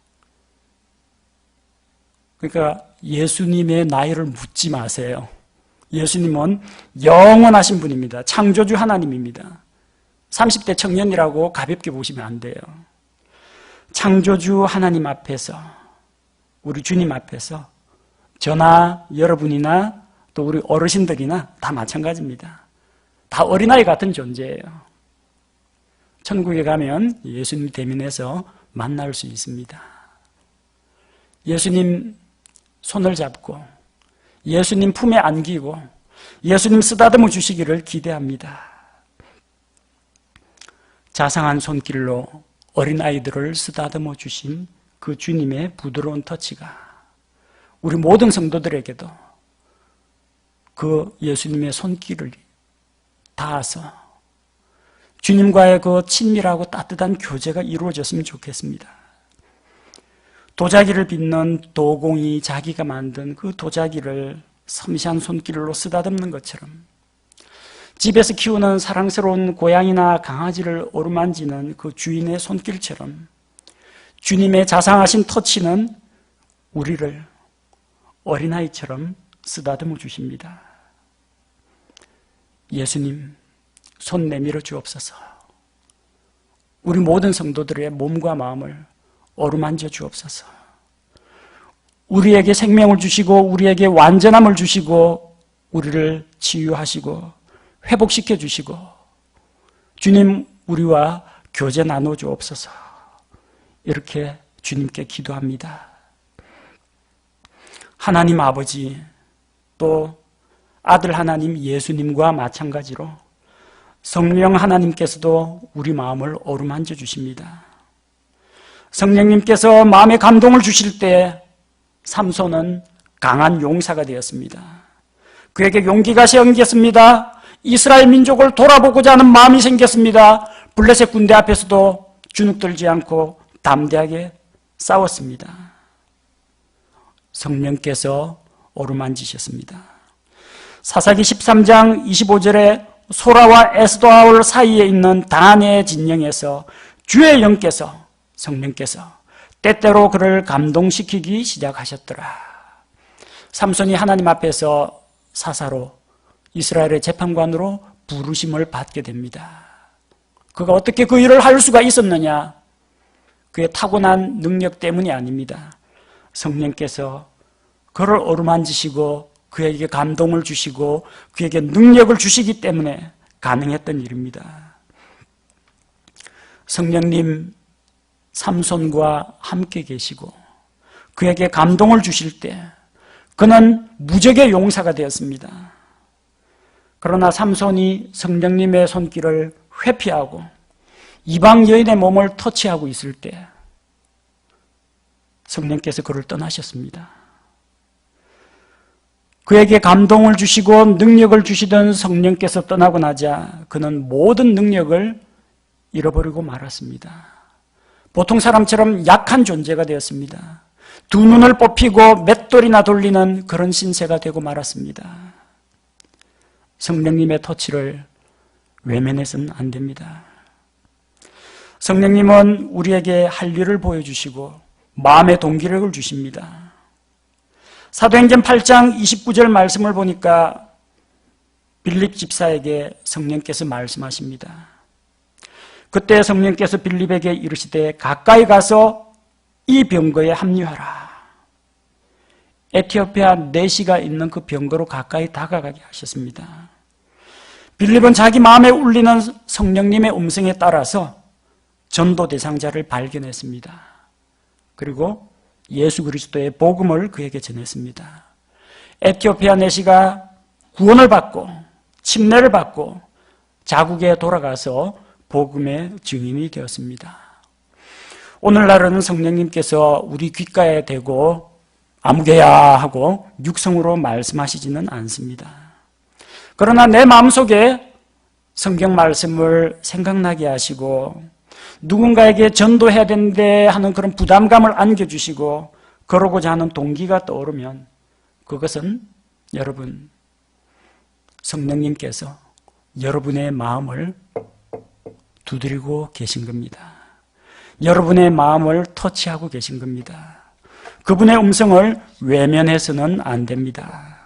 그러니까 예수님의 나이를 묻지 마세요. 예수님은 영원하신 분입니다. 창조주 하나님입니다. 30대 청년이라고 가볍게 보시면 안 돼요. 창조주 하나님 앞에서, 우리 주님 앞에서 저나 여러분이나 또 우리 어르신들이나 다 마찬가지입니다. 다 어린아이 같은 존재예요. 천국에 가면 예수님 대면해서 만날 수 있습니다. 예수님 손을 잡고 예수님 품에 안기고 예수님 쓰다듬어 주시기를 기대합니다. 자상한 손길로 어린아이들을 쓰다듬어 주신 그 주님의 부드러운 터치가 우리 모든 성도들에게도 그 예수님의 손길을 닿아서 주님과의 그 친밀하고 따뜻한 교제가 이루어졌으면 좋겠습니다. 도자기를 빚는 도공이 자기가 만든 그 도자기를 섬세한 손길로 쓰다듬는 것처럼, 집에서 키우는 사랑스러운 고양이나 강아지를 어루만지는 그 주인의 손길처럼 주님의 자상하신 터치는 우리를 어린아이처럼 쓰다듬어 주십니다. 예수님, 손 내밀어 주옵소서. 우리 모든 성도들의 몸과 마음을 어루만져 주옵소서. 우리에게 생명을 주시고 우리에게 완전함을 주시고 우리를 치유하시고 회복시켜 주시고 주님, 우리와 교제 나눠 주옵소서. 이렇게 주님께 기도합니다. 하나님 아버지, 또 아들 하나님 예수님과 마찬가지로 성령 하나님께서도 우리 마음을 어루만져 주십니다. 성령님께서 마음에 감동을 주실 때 삼손은 강한 용사가 되었습니다. 그에게 용기가 생겼습니다. 이스라엘 민족을 돌아보고자 하는 마음이 생겼습니다. 블레셋 군대 앞에서도 주눅들지 않고 담대하게 싸웠습니다. 성령께서 어루만지셨습니다. 사사기 13장 25절에 소라와 에스도아울 사이에 있는 단의 진영에서 주의 영께서, 성령께서 때때로 그를 감동시키기 시작하셨더라. 삼손이 하나님 앞에서 사사로, 이스라엘의 재판관으로 부르심을 받게 됩니다. 그가 어떻게 그 일을 할 수가 있었느냐? 그의 타고난 능력 때문이 아닙니다. 성령께서 그를 어루만지시고 그에게 감동을 주시고 그에게 능력을 주시기 때문에 가능했던 일입니다. 성령님 삼손과 함께 계시고 그에게 감동을 주실 때 그는 무적의 용사가 되었습니다. 그러나 삼손이 성령님의 손길을 회피하고 이방 여인의 몸을 터치하고 있을 때 성령께서 그를 떠나셨습니다. 그에게 감동을 주시고 능력을 주시던 성령께서 떠나고 나자 그는 모든 능력을 잃어버리고 말았습니다. 보통 사람처럼 약한 존재가 되었습니다. 두 눈을 뽑히고 맷돌이나 돌리는 그런 신세가 되고 말았습니다. 성령님의 터치를 외면해서는 안 됩니다. 성령님은 우리에게 할 일을 보여주시고 마음의 동기력을 주십니다. 사도행전 8장 29절 말씀을 보니까 빌립 집사에게 성령께서 말씀하십니다. 그때 성령께서 빌립에게 이르시되 가까이 가서 이 병거에 합류하라. 에티오피아 내시가 있는 그 병거로 가까이 다가가게 하셨습니다. 빌립은 자기 마음에 울리는 성령님의 음성에 따라서 전도 대상자를 발견했습니다. 그리고 예수 그리스도의 복음을 그에게 전했습니다. 에티오피아 내시가 구원을 받고 침례를 받고 자국에 돌아가서 복음의 증인이 되었습니다. 오늘날은 성령님께서 우리 귓가에 대고 아무개야 하고 육성으로 말씀하시지는 않습니다. 그러나 내 마음속에 성경 말씀을 생각나게 하시고 누군가에게 전도해야 되는데 하는 그런 부담감을 안겨주시고 그러고자 하는 동기가 떠오르면 그것은 여러분 성령님께서 여러분의 마음을 두드리고 계신 겁니다. 여러분의 마음을 터치하고 계신 겁니다. 그분의 음성을 외면해서는 안 됩니다.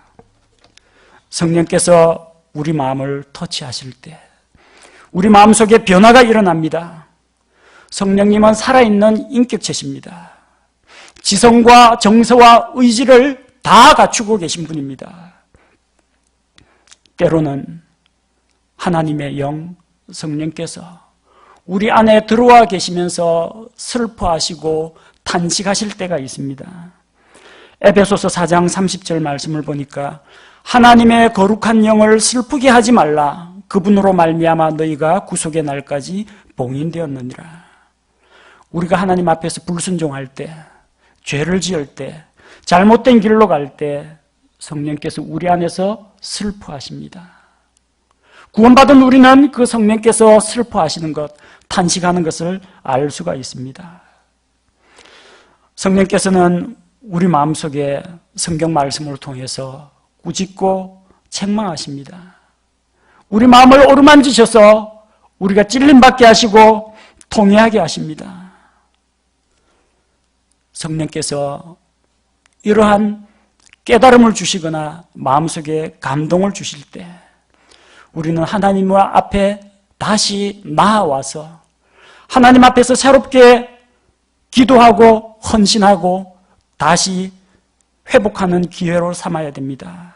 성령께서 우리 마음을 터치하실 때 우리 마음속에 변화가 일어납니다. 성령님은 살아있는 인격체십니다. 지성과 정서와 의지를 다 갖추고 계신 분입니다. 때로는 하나님의 영, 성령께서 우리 안에 들어와 계시면서 슬퍼하시고 탄식하실 때가 있습니다. 에베소서 4장 30절 말씀을 보니까 하나님의 거룩한 영을 슬프게 하지 말라. 그분으로 말미암아 너희가 구속의 날까지 봉인되었느니라. 우리가 하나님 앞에서 불순종할 때, 죄를 지을 때, 잘못된 길로 갈 때 성령께서 우리 안에서 슬퍼하십니다. 구원받은 우리는 그 성령께서 슬퍼하시는 것, 탄식하는 것을 알 수가 있습니다. 성령께서는 우리 마음속에 성경 말씀을 통해서 꾸짖고 책망하십니다. 우리 마음을 어루만지셔서 우리가 찔림받게 하시고 통회하게 하십니다. 성령께서 이러한 깨달음을 주시거나 마음속에 감동을 주실 때 우리는 하나님 앞에 다시 나아와서 하나님 앞에서 새롭게 기도하고 헌신하고 다시 회복하는 기회로 삼아야 됩니다.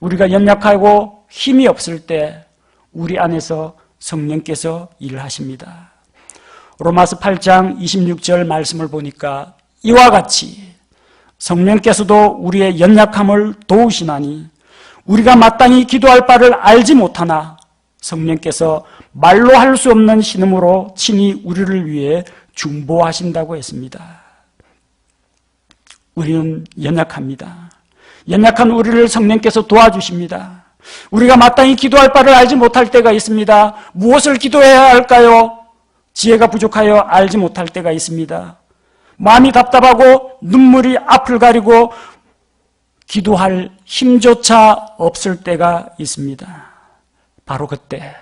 우리가 연약하고 힘이 없을 때 우리 안에서 성령께서 일하십니다. 로마서 8장 26절 말씀을 보니까 이와 같이 성령께서도 우리의 연약함을 도우시나니 우리가 마땅히 기도할 바를 알지 못하나 성령께서 말로 할 수 없는 신음으로 친히 우리를 위해 중보하신다고 했습니다. 우리는 연약합니다. 연약한 우리를 성령께서 도와주십니다. 우리가 마땅히 기도할 바를 알지 못할 때가 있습니다. 무엇을 기도해야 할까요? 지혜가 부족하여 알지 못할 때가 있습니다. 마음이 답답하고 눈물이 앞을 가리고 기도할 힘조차 없을 때가 있습니다. 바로 그때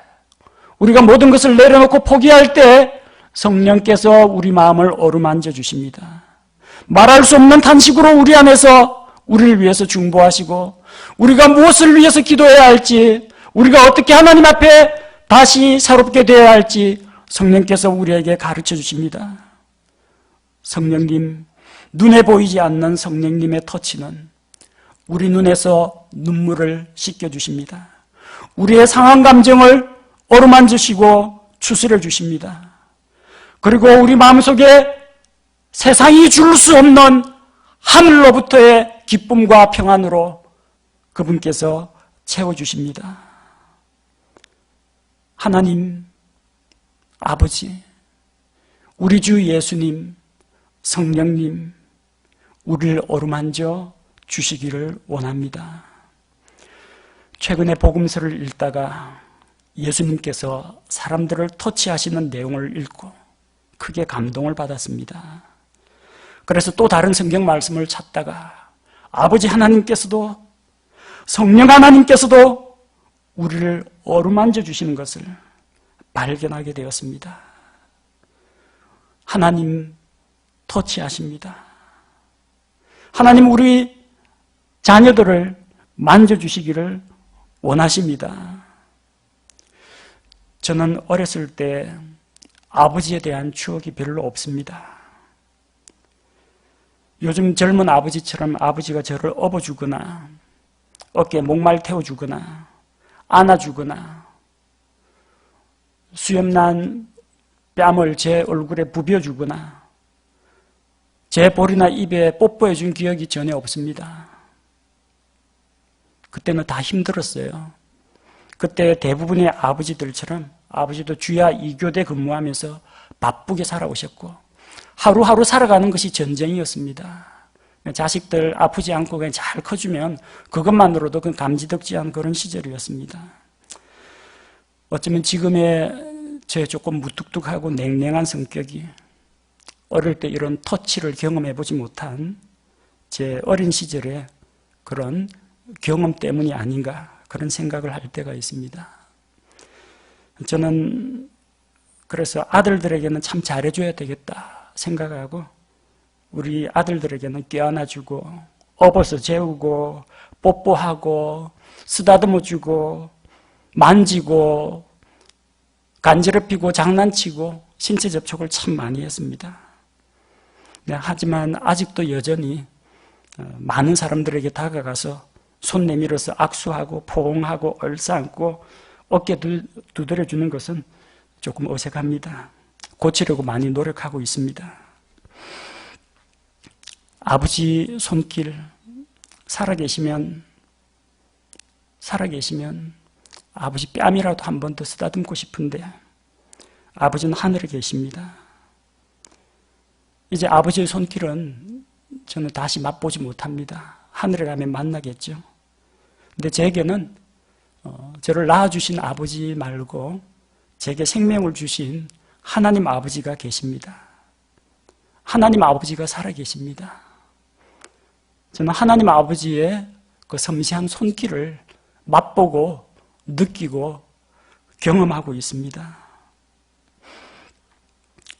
우리가 모든 것을 내려놓고 포기할 때 성령께서 우리 마음을 어루만져 주십니다. 말할 수 없는 탄식으로 우리 안에서 우리를 위해서 중보하시고 우리가 무엇을 위해서 기도해야 할지, 우리가 어떻게 하나님 앞에 다시 새롭게 되어야 할지 성령께서 우리에게 가르쳐 주십니다. 성령님, 눈에 보이지 않는 성령님의 터치는 우리 눈에서 눈물을 씻겨주십니다. 우리의 상한 감정을 어루만지시고 추스려 주십니다. 그리고 우리 마음속에 세상이 줄 수 없는 하늘로부터의 기쁨과 평안으로 그분께서 채워주십니다. 하나님, 아버지, 우리 주 예수님, 성령님, 우리를 어루만져 주시기를 원합니다. 최근에 복음서를 읽다가 예수님께서 사람들을 터치하시는 내용을 읽고 크게 감동을 받았습니다. 그래서 또 다른 성경 말씀을 찾다가 아버지 하나님께서도 성령 하나님께서도 우리를 어루만져 주시는 것을 발견하게 되었습니다. 하나님 터치하십니다. 하나님 우리 자녀들을 만져주시기를 원하십니다. 저는 어렸을 때 아버지에 대한 추억이 별로 없습니다. 요즘 젊은 아버지처럼 아버지가 저를 업어주거나 어깨에 목말 태워주거나 안아주거나 수염난 뺨을 제 얼굴에 부벼주거나 제 볼이나 입에 뽀뽀해준 기억이 전혀 없습니다. 그때는 다 힘들었어요. 그때 대부분의 아버지들처럼 아버지도 주야 2교대 근무하면서 바쁘게 살아오셨고 하루하루 살아가는 것이 전쟁이었습니다. 자식들 아프지 않고 그냥 잘 커주면 그것만으로도 감지덕지한 그런 시절이었습니다. 어쩌면 지금의 제 조금 무뚝뚝하고 냉랭한 성격이 어릴 때 이런 터치를 경험해보지 못한 제 어린 시절의 그런 경험 때문이 아닌가 그런 생각을 할 때가 있습니다. 저는 그래서 아들들에게는 참 잘해줘야 되겠다 생각하고 우리 아들들에게는 껴안아주고 업어서 재우고 뽀뽀하고 쓰다듬어주고 만지고 간지럽히고 장난치고 신체 접촉을 참 많이 했습니다. 하지만 아직도 여전히 많은 사람들에게 다가가서 손 내밀어서 악수하고 포옹하고 얼싸안고 어깨 두드려주는 것은 조금 어색합니다. 고치려고 많이 노력하고 있습니다. 아버지 손길 살아계시면 아버지 뺨이라도 한 번 더 쓰다듬고 싶은데 아버지는 하늘에 계십니다. 이제 아버지의 손길은 저는 다시 맛보지 못합니다. 하늘에 가면 만나겠죠. 근데 제게는 저를 낳아주신 아버지 말고 제게 생명을 주신 하나님 아버지가 계십니다. 하나님 아버지가 살아계십니다. 저는 하나님 아버지의 그 섬세한 손길을 맛보고 느끼고 경험하고 있습니다.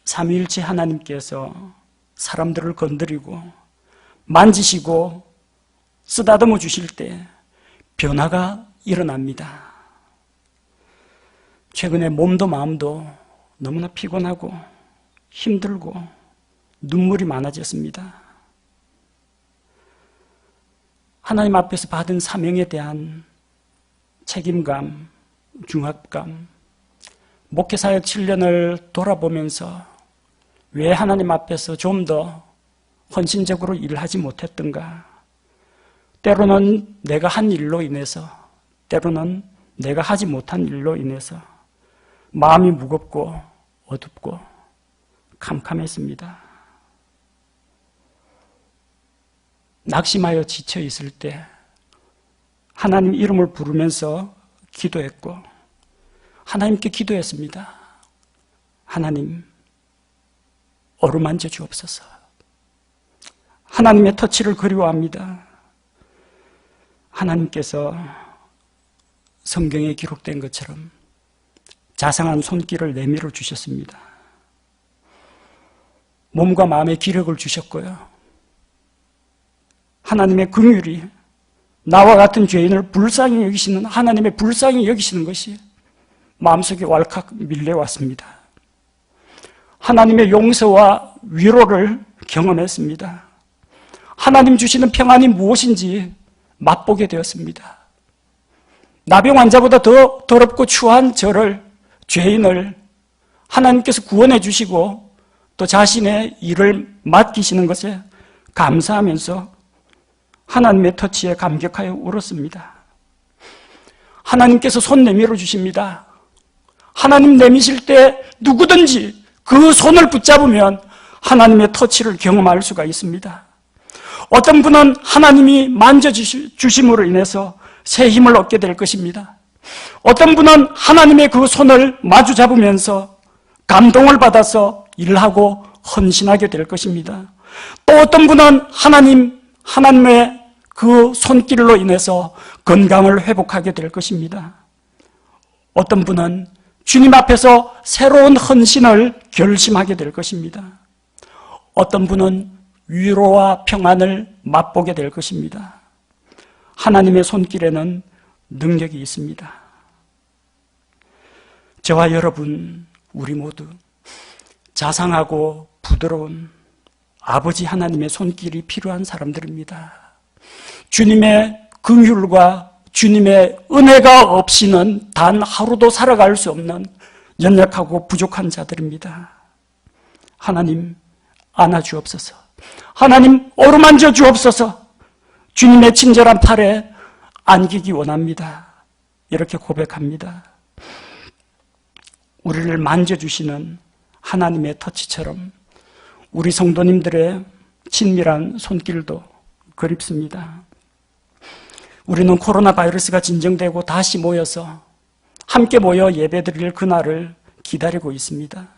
삼위일체 하나님께서 사람들을 건드리고 만지시고 쓰다듬어 주실 때 변화가 일어납니다. 최근에 몸도 마음도 너무나 피곤하고 힘들고 눈물이 많아졌습니다. 하나님 앞에서 받은 사명에 대한 책임감, 중압감, 목회사역 7년을 돌아보면서 왜 하나님 앞에서 좀 더 헌신적으로 일하지 못했던가? 때로는 내가 한 일로 인해서, 때로는 내가 하지 못한 일로 인해서 마음이 무겁고 어둡고 캄캄했습니다. 낙심하여 지쳐 있을 때 하나님 이름을 부르면서 기도했고 하나님께 기도했습니다. 하나님, 어루만져 주옵소서. 하나님의 터치를 그리워합니다. 하나님께서 성경에 기록된 것처럼 자상한 손길을 내밀어 주셨습니다. 몸과 마음의 기력을 주셨고요. 하나님의 긍휼이 나와 같은 죄인을 불쌍히 여기시는 하나님의 불쌍히 여기시는 것이 마음속에 왈칵 밀려왔습니다. 하나님의 용서와 위로를 경험했습니다. 하나님 주시는 평안이 무엇인지 맛보게 되었습니다. 나병 환자보다 더 더럽고 추한 저를, 죄인을 하나님께서 구원해 주시고 또 자신의 일을 맡기시는 것에 감사하면서 하나님의 터치에 감격하여 울었습니다. 하나님께서 손 내밀어 주십니다. 하나님 내미실 때 누구든지 그 손을 붙잡으면 하나님의 터치를 경험할 수가 있습니다. 어떤 분은 하나님이 만져주심으로 인해서 새 힘을 얻게 될 것입니다. 어떤 분은 하나님의 그 손을 마주 잡으면서 감동을 받아서 일하고 헌신하게 될 것입니다. 또 어떤 분은 하나님의 그 손길로 인해서 건강을 회복하게 될 것입니다. 어떤 분은 주님 앞에서 새로운 헌신을 결심하게 될 것입니다. 어떤 분은 위로와 평안을 맛보게 될 것입니다. 하나님의 손길에는 능력이 있습니다. 저와 여러분, 우리 모두 자상하고 부드러운 아버지 하나님의 손길이 필요한 사람들입니다. 주님의 긍휼과 주님의 은혜가 없이는 단 하루도 살아갈 수 없는 연약하고 부족한 자들입니다. 하나님, 안아주옵소서. 하나님, 어루만져 주옵소서. 주님의 친절한 팔에 안기기 원합니다. 이렇게 고백합니다. 우리를 만져주시는 하나님의 터치처럼 우리 성도님들의 친밀한 손길도 그립습니다. 우리는 코로나 바이러스가 진정되고 다시 모여서 함께 모여 예배드릴 그날을 기다리고 있습니다.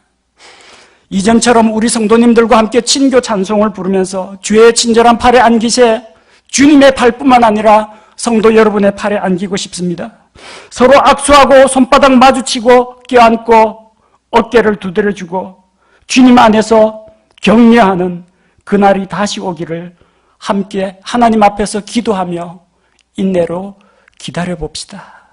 이전처럼 우리 성도님들과 함께 친교 찬송을 부르면서 주의 친절한 팔에 안기세, 주님의 팔뿐만 아니라 성도 여러분의 팔에 안기고 싶습니다. 서로 악수하고 손바닥 마주치고 껴안고 어깨를 두드려주고 주님 안에서 격려하는 그날이 다시 오기를 함께 하나님 앞에서 기도하며 인내로 기다려 봅시다.